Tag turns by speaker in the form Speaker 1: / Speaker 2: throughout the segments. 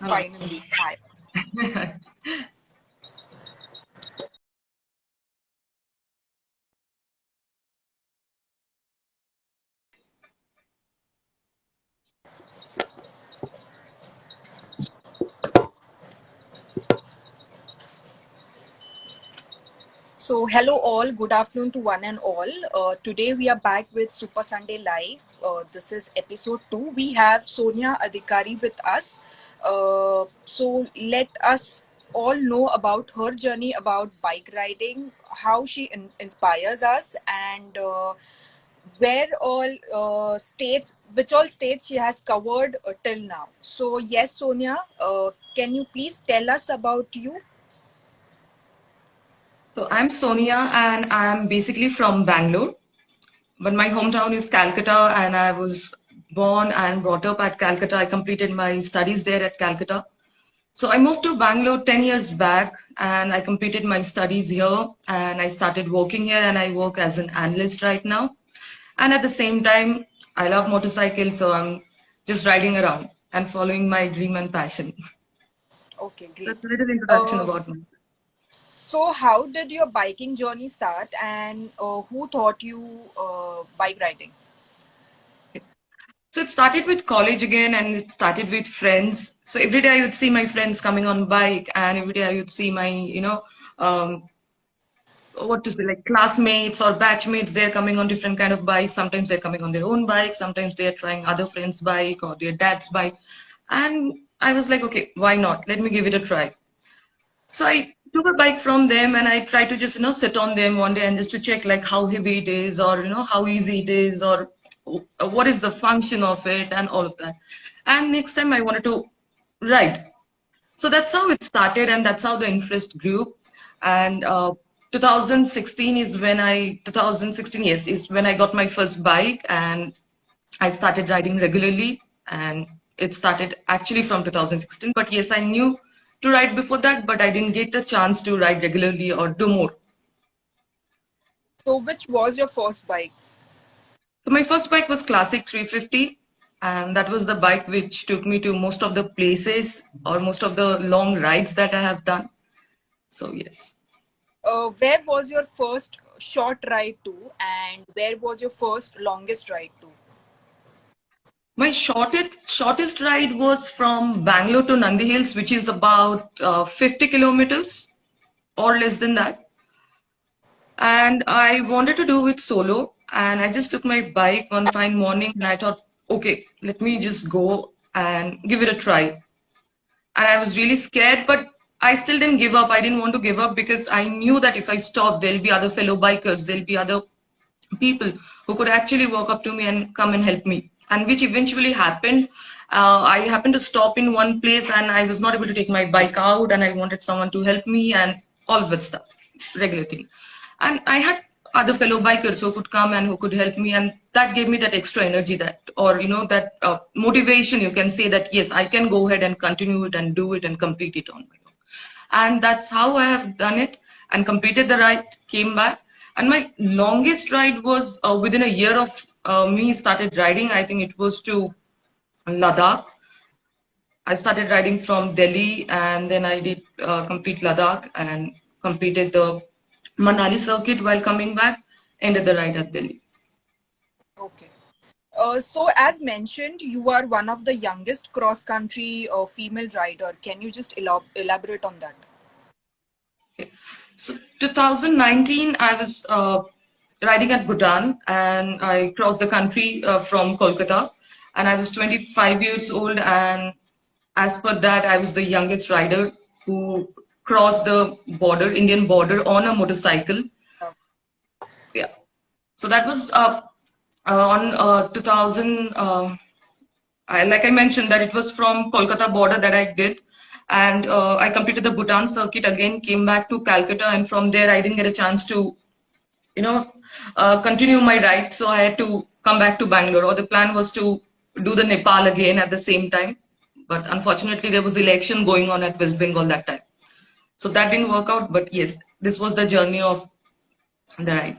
Speaker 1: Hello.
Speaker 2: Finally, hi. So, hello all, good afternoon to one and all. Today we are back with Super Sunday Live. This is episode 2. We have Sonia Adhikari with us. So, let us all know about her journey about bike riding, how she inspires us, and where all which all states she has covered till now. So, yes, Sonia, can you please tell us about you?
Speaker 1: So I'm Sonia and I'm basically from Bangalore, but my hometown is Calcutta and I was born and brought up at Calcutta. I completed my studies there at Calcutta. So I moved to Bangalore 10 years back and I completed my studies here and I started working here and I work as an analyst right now. And at the same time, I love motorcycles, so I'm just riding around and following my dream and passion.
Speaker 2: Okay, great.
Speaker 1: That's a little introduction
Speaker 2: Uh,
Speaker 1: about me.
Speaker 2: So, how did your biking journey start, and who taught you bike riding?
Speaker 1: So it started with college again and it started with friends. So every day I would see my friends coming on bike and every day I would see my, um, what to say, like classmates or batchmates, they're coming on different kind of bikes. Sometimes they're coming on their own bike. Sometimes they're trying other friends' bike or their dad's bike. And I was like, okay, why not? Let me give it a try. So I took a bike from them and I tried to just, sit on them one day and just to check like how heavy it is or, how easy it is or what is the function of it and all of that. And next time I wanted to ride. So that's how it started and that's how the interest grew. And 2016, yes, is when I got my first bike and I started riding regularly and it started actually from 2016. But yes, I knew to ride before that, but I didn't get a chance to ride regularly or do more.
Speaker 2: So, which was your first bike?
Speaker 1: So my first bike was Classic 350, and that was the bike which took me to most of the places or most of the long rides that I have done. So yes.
Speaker 2: Where was your first short ride to, and where was your first longest ride to?
Speaker 1: My shortest ride was from Bangalore to Nandi Hills, which is about 50 kilometers or less than that. And I wanted to do it solo. And I just took my bike one fine morning and I thought, okay, let me just go and give it a try. And I was really scared, but I still didn't give up. I didn't want to give up because I knew that if I stopped, there'll be other fellow bikers, there'll be other people who could actually walk up to me and come and help me, and which eventually happened. I happened to stop in one place and I was not able to take my bike out and I wanted someone to help me and all that stuff, regular thing. And I had other fellow bikers who could come and who could help me, and that gave me that extra energy, that, or that motivation, you can say, that yes, I can go ahead and continue it and do it and complete it on my own. And that's how I have done it and completed the ride, came back. And my longest ride was within a year of me started riding. I think it was to Ladakh. I started riding from Delhi and then I did complete Ladakh and completed the Manali circuit while coming back, ended the ride at Delhi.
Speaker 2: Okay. So, as mentioned, you are one of the youngest cross country female rider. Can you just elaborate on that?
Speaker 1: Okay. So 2019, I was riding at Bhutan and I crossed the country from Kolkata and I was 25 years old, and as per that, I was the youngest rider who crossed the border, Indian border on a motorcycle.
Speaker 2: Uh,
Speaker 1: Yeah. So that was on 2000. Like I mentioned, that it was from Kolkata border that I did, and I completed the Bhutan circuit again. Came back to Calcutta, and from there I didn't get a chance to, you know, continue my ride. So I had to come back to Bangalore. Or the plan was to do the Nepal again at the same time, but unfortunately there was election going on at West Bengal that time, so that didn't work out. But yes, this was the journey of the ride.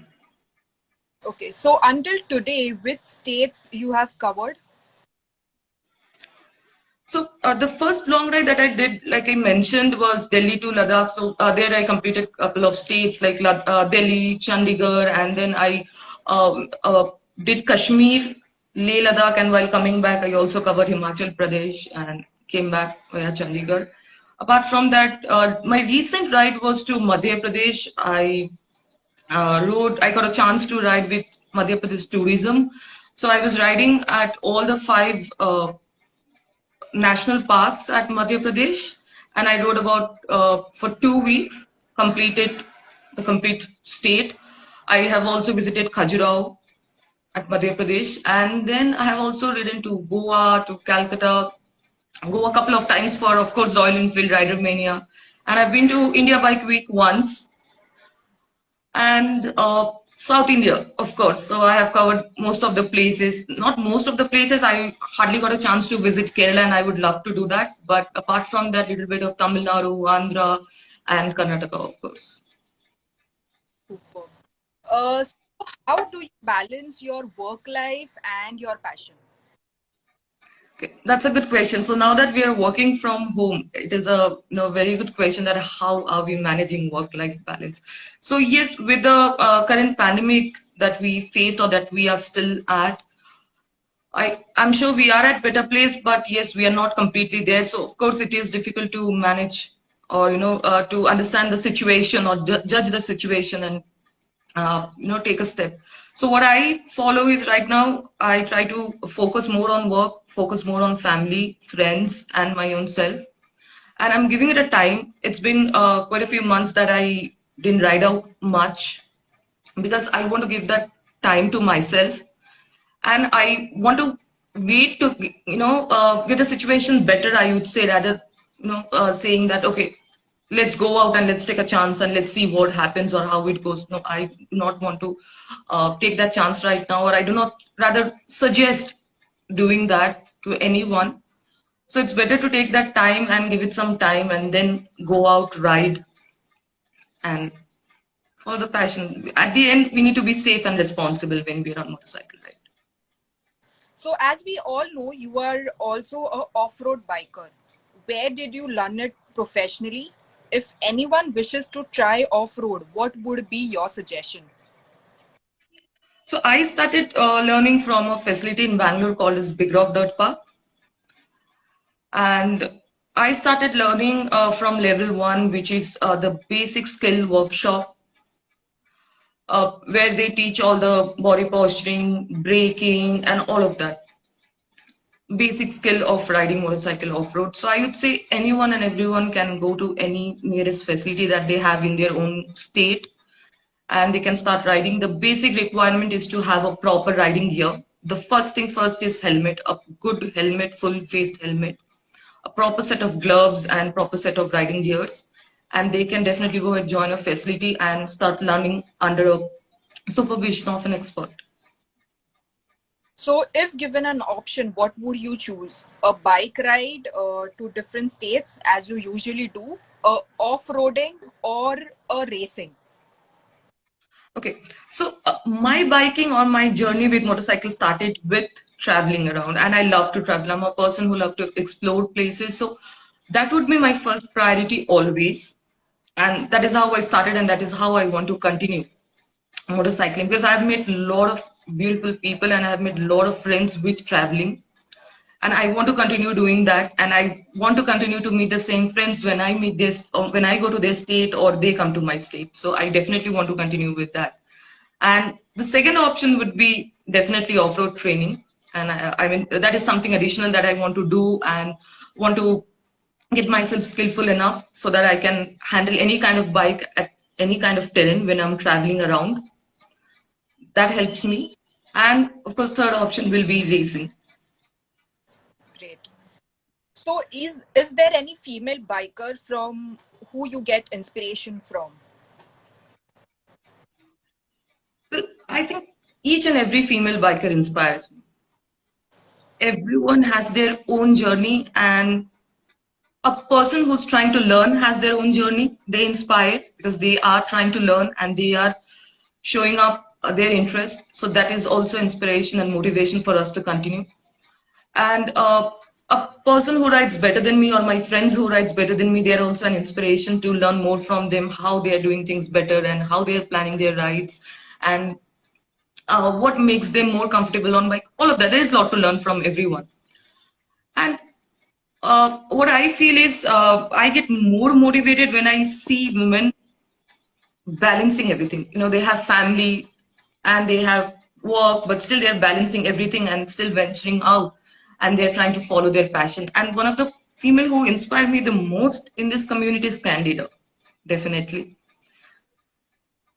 Speaker 2: okay. So, until today, which states you have covered?
Speaker 1: So the first long ride that I did, like I mentioned, was Delhi to Ladakh. So there I completed a couple of states like Delhi, Chandigarh, and then I did Kashmir, Leh Ladakh, and while coming back, I also covered Himachal Pradesh and came back via Chandigarh. Apart from that, my recent ride was to Madhya Pradesh. I got a chance to ride with Madhya Pradesh Tourism. So I was riding at all the five national parks at Madhya Pradesh, and I rode about for 2 weeks, completed the complete state. I have also visited Khajuraho at Madhya Pradesh, and then I have also ridden to Goa, to Calcutta, Goa a couple of times for, of course, Royal Enfield Rider Mania, and I've been to India Bike Week once, and South India, of course. So I have covered most of the places. Not most of the places. I hardly got a chance to visit Kerala, and I would love to do that. But apart from that, little bit of Tamil Nadu, Andhra, and Karnataka, of course.
Speaker 2: Super. So how do you balance your work life and your passion?
Speaker 1: Okay, that's a good question. So now that we are working from home, it is a very good question that how are we managing work-life balance? So yes, with the current pandemic that we faced or that we are still at, I'm sure we are at better place, but yes, we are not completely there. So of course, it is difficult to manage or to understand the situation or judge the situation and take a step. So what I follow is right now I try to focus more on work, focus more on family, friends, and my own self. And I'm giving it a time. It's been quite a few months that I didn't ride out much because I want to give that time to myself, and I want to wait to get the situation better. I would say rather saying that okay, let's go out and let's take a chance and let's see what happens or how it goes. No, I do not want to take that chance right now, or I do not rather suggest doing that to anyone. So it's better to take that time and give it some time and then go out, ride, and for the passion. At the end, we need to be safe and responsible when we're on motorcycle ride.
Speaker 2: So as we all know, you are also a off-road biker. Where did you learn it professionally? If anyone wishes to try off-road, what would be your suggestion?
Speaker 1: So I started learning from a facility in Bangalore called as Big Rock Dirt Park. And I started learning from level 1, which is the basic skill workshop, where they teach all the body posturing, braking, and all of that. Basic skill of riding motorcycle off-road. So I would say anyone and everyone can go to any nearest facility that they have in their own state and they can start riding. The basic requirement is to have a proper riding gear. The first thing first is helmet, a good helmet, full-faced helmet, a proper set of gloves and proper set of riding gears. And they can definitely go and join a facility and start learning under a supervision of an expert.
Speaker 2: So if given an option, what would you choose? A bike ride to different states as you usually do, off-roading or a racing?
Speaker 1: Okay, so my biking or my journey with motorcycle started with traveling around, and I love to travel. I'm a person who loves to explore places, so that would be my first priority always, and that is how I started, and that is how I want to continue motorcycling because I've met a lot of beautiful people and I've made a lot of friends with traveling, and I want to continue doing that, and I want to continue to meet the same friends when I meet this or when I go to their state or they come to my state. So I definitely want to continue with that. And the second option would be definitely off-road training, and I mean that is something additional that I want to do and want to get myself skillful enough so that I can handle any kind of bike at any kind of terrain when I'm traveling around. That helps me. And of course, third option will be racing.
Speaker 2: Great. So is there any female biker from who you get inspiration from?
Speaker 1: Well, I think each and every female biker inspires me. Everyone has their own journey, and a person who's trying to learn has their own journey. They inspire because they are trying to learn and they are showing up their interest. So that is also inspiration and motivation for us to continue. And a person who rides better than me or my friends who rides better than me, they are also an inspiration to learn more from them, how they are doing things better and how they are planning their rides, and what makes them more comfortable on bike. All of that. There is a lot to learn from everyone. And what I feel is I get more motivated when I see women balancing everything. You know, they have family and they have work, but still they're balancing everything and still venturing out and they're trying to follow their passion. And one of the female who inspired me the most in this community is Candida, definitely.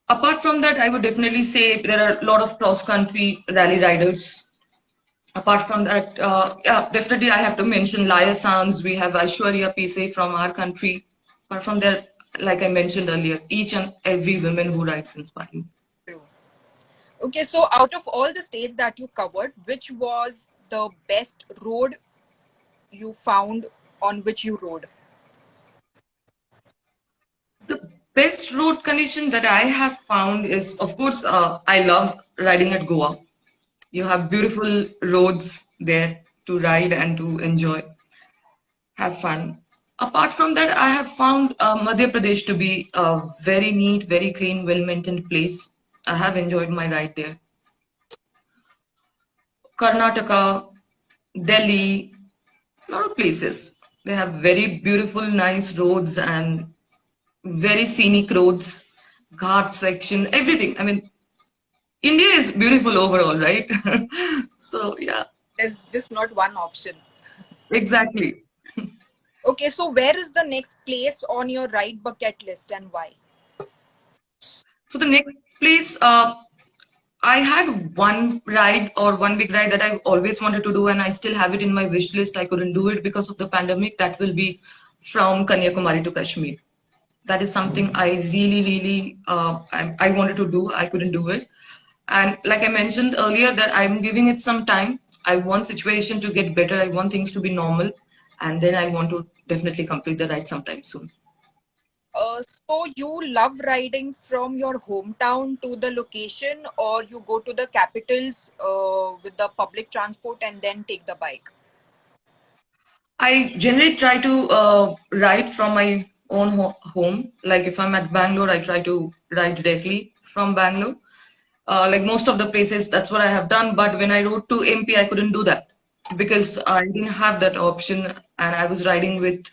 Speaker 1: Apart from that, I would definitely say there are a lot of cross country rally riders. Apart from that, yeah, definitely I have to mention Laya Sangs. We have Aishwarya Pise from our country. Apart from there, like I mentioned earlier, each and every woman who rides inspire me.
Speaker 2: True. Okay, so out of all the states that you covered, which was the best road you found on which you rode?
Speaker 1: The best road condition that I have found is, of course, I love riding at Goa. You have beautiful roads there to ride and to enjoy, have fun. Apart from that, I have found Madhya Pradesh to be a very neat, very clean, well-maintained place. I have enjoyed my ride there. Karnataka, Delhi, a lot of places. They have very beautiful, nice roads and very scenic roads, ghat section, everything. I mean, India is beautiful overall, right? So, yeah,
Speaker 2: There's just not one option.
Speaker 1: exactly.
Speaker 2: Okay, so where is the next place on your ride bucket list and why?
Speaker 1: So, the next place, I had one ride or one big ride that I always wanted to do, and I still have it in my wish list. I couldn't do it because of the pandemic. That will be from Kanyakumari to Kashmir. That is something I really, I wanted to do. I couldn't do it. And like I mentioned earlier, that I'm giving it some time. I want situation to get better. I want things to be normal. And then I want to definitely complete the ride sometime soon.
Speaker 2: So you love riding from your hometown to the location, or you go to the capitals with the public transport and then take the bike?
Speaker 1: I generally try to ride from my own home. Like if I'm at Bangalore, I try to ride directly from Bangalore. Like most of the places, that's what I have done. But when I rode to MP, I couldn't do that because I didn't have that option, and I was riding with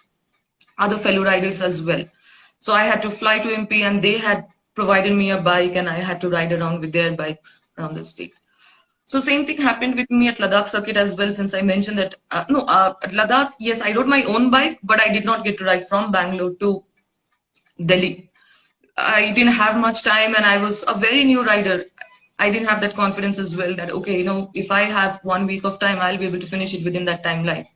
Speaker 1: other fellow riders as well. So I had to fly to MP, and they had provided me a bike, and I had to ride around with their bikes around the state. So same thing happened with me at Ladakh circuit as well. Since I mentioned that no, at Ladakh, yes, I rode my own bike, but I did not get to ride from Bangalore to Delhi. I didn't have much time, and I was a very new rider. I didn't have that confidence as well that okay, you know, if I have 1 week of time, I'll be able to finish it within that timeline.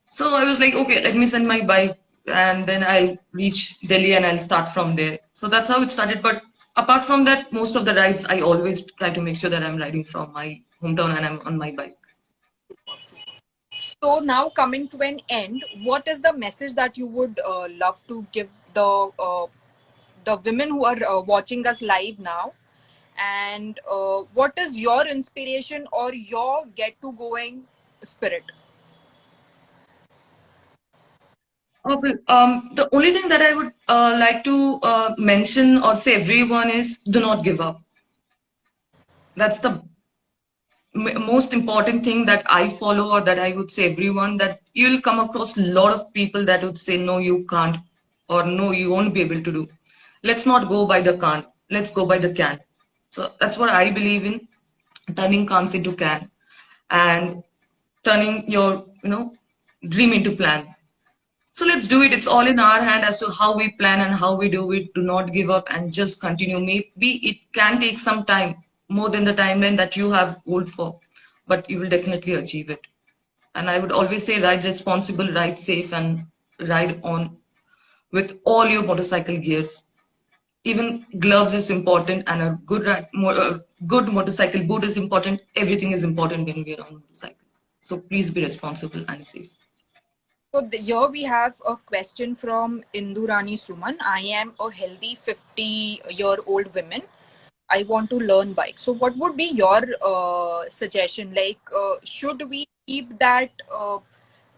Speaker 1: So I was like, okay, let me send my bike and then I'll reach Delhi and I'll start from there. So that's how it started. But apart from that, most of the rides, I always try to make sure that I'm riding from my hometown and I'm on my bike.
Speaker 2: So now coming to an end, what is the message that you would love to give the women who are watching us live now? And what is your inspiration or your get to going spirit?
Speaker 1: The only thing that I would like to mention or say everyone is do not give up. That's the most important thing that I follow or that I would say everyone that you'll come across a lot of people that would say no you can't or no you won't be able to do. Let's not go by the can't. Let's go by the can. So that's what I believe in, turning can'ts into can and turning your dream into plan. So let's do it. It's all in our hand as to how we plan and how we do it. Do not give up and just continue. Maybe it can take some time, more than the timeline that you have goaled for, but you will definitely achieve it. And I would always say ride responsible, ride safe, and ride on with all your motorcycle gears. Even gloves is important, and a good motorcycle boot is important. Everything is important when we are on a motorcycle. So please be responsible and safe.
Speaker 2: So here we have a question from Indurani Suman. I am a healthy 50-year-old woman. I want to learn bike. So what would be your suggestion? Like, should we keep that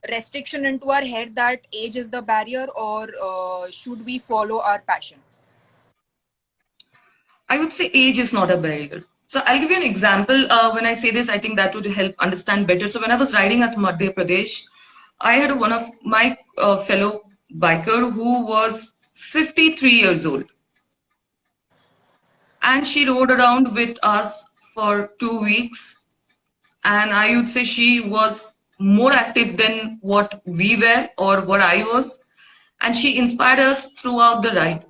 Speaker 2: restriction into our head that age is the barrier, or should we follow our passion?
Speaker 1: I would say age is not a barrier. So I'll give you an example. When I say this, I think that would help understand better. So when I was riding at Madhya Pradesh, I had one of my fellow biker who was 53 years old, and she rode around with us for 2 weeks. And I would say she was more active than what we were or what I was, and she inspired us throughout the ride.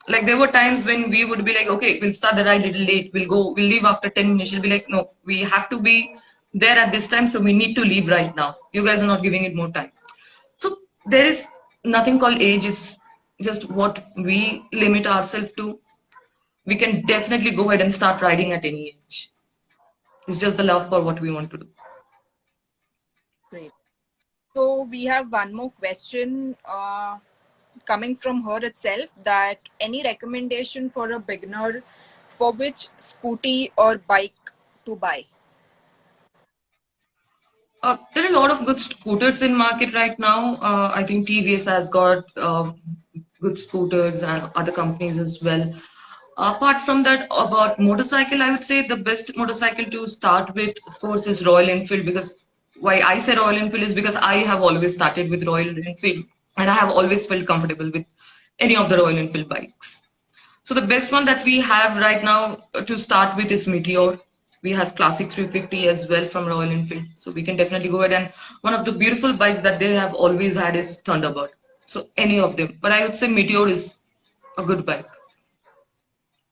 Speaker 1: Like there were times when we would be like, okay, we'll start the ride a little late, we'll leave after 10 minutes. She'll be like, no, we have to be there at this time, so we need to leave right now. You guys are not giving it more time. So there is nothing called age, it's just what we limit ourselves to. We can definitely go ahead and start riding at any age. It's just the love for what we want to do.
Speaker 2: Great. So we have one more question coming from her itself, that any recommendation for a beginner for which scooty or bike to buy?
Speaker 1: There are a lot of good scooters in market right now. I think TVS has got good scooters and other companies as well. Apart from that, about motorcycle, I would say the best motorcycle to start with, of course, is Royal Enfield. Because why I say Royal Enfield is because I have always started with Royal Enfield, and I have always felt comfortable with any of the Royal Enfield bikes. So the best one that we have right now to start with is Meteor. We have Classic 350 as well from Royal Enfield. So we can definitely go ahead. And one of the beautiful bikes that they have always had is Thunderbird. So any of them. But I would say Meteor is a good bike.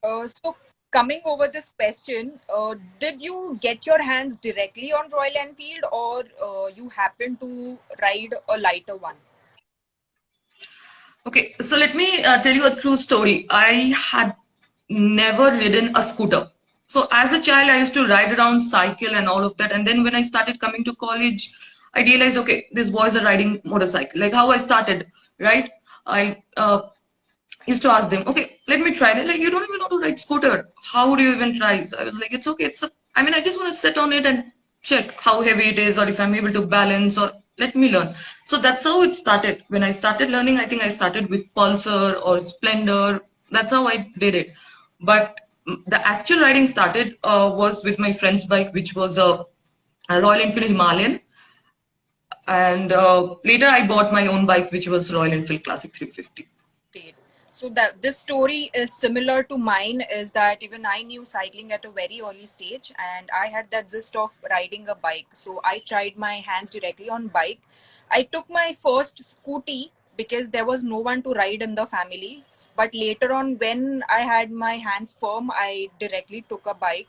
Speaker 2: So coming over this question, did you get your hands directly on Royal Enfield, or you happen to ride a lighter one?
Speaker 1: Okay, so let me tell you a true story. I had never ridden a scooter. So as a child, I used to ride around, cycle, and all of that. And then when I started coming to college, I realized, okay, these boys are riding motorcycle. Like how I started, right? I used to ask them, okay, let me try. They're like, you don't even know to ride scooter. How do you even try? So I was like, it's okay. I mean, I just want to sit on it and check how heavy it is, or if I'm able to balance, or let me learn. So that's how it started. When I started learning, I think I started with Pulsar or Splendor. That's how I did it. But the actual riding started was with my friend's bike, which was a Royal Enfield Himalayan. And later I bought my own bike, which was Royal Enfield Classic 350.
Speaker 2: Great. So that this story is similar to mine, is that even I knew cycling at a very early stage, and I had that zest of riding a bike. So I tried my hands directly on bike. I took my first scooty because there was no one to ride in the family. But later on, when I had my hands firm, I directly took a bike.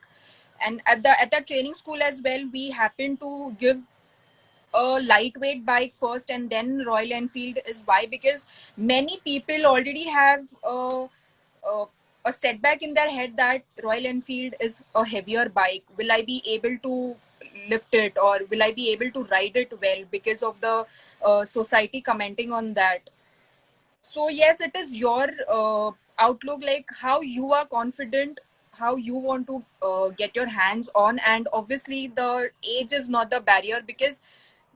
Speaker 2: And at the training school as well, we happened to give a lightweight bike first, and then Royal Enfield is why, because many people already have a, a setback in their head that Royal Enfield is a heavier bike. Will I be able to lift it, or will I be able to ride it well, because of the society commenting on that? So yes, it is your outlook, like how you are confident, how you want to get your hands on. And obviously the age is not the barrier, because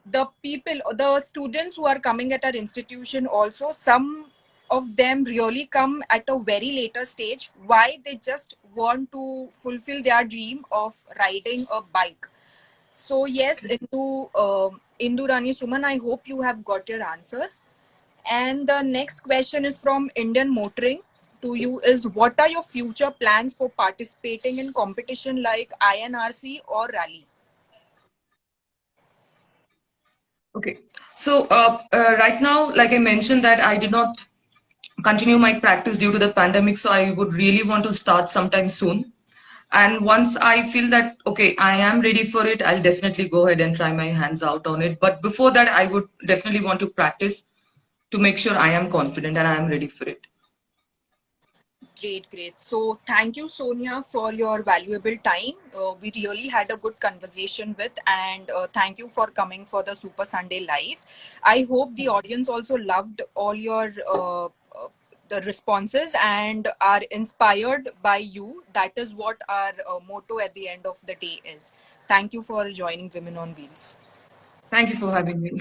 Speaker 2: the students who are coming at our institution also, some of them really come at a very later stage. Why? They just want to fulfill their dream of riding a bike. So yes, into Indu Rani Suman, I hope you have got your answer. And the next question is from Indian Motoring to you, is what are your future plans for participating in competition like INRC or rally?
Speaker 1: Okay. So right now, like I mentioned, that I did not continue my practice due to the pandemic. So I would really want to start sometime soon. And once I feel that, okay, I am ready for it, I'll definitely go ahead and try my hands out on it. But before that, I would definitely want to practice to make sure I am confident and I am ready for it.
Speaker 2: Great, great. So thank you, Sonia, for your valuable time. We really had a good conversation with, and thank you for coming for the Super Sunday Live. I hope the audience also loved all your the responses and are inspired by you. That is what our motto at the end of the day is. Thank you for joining Women on Wheels.
Speaker 1: Thank you for having me.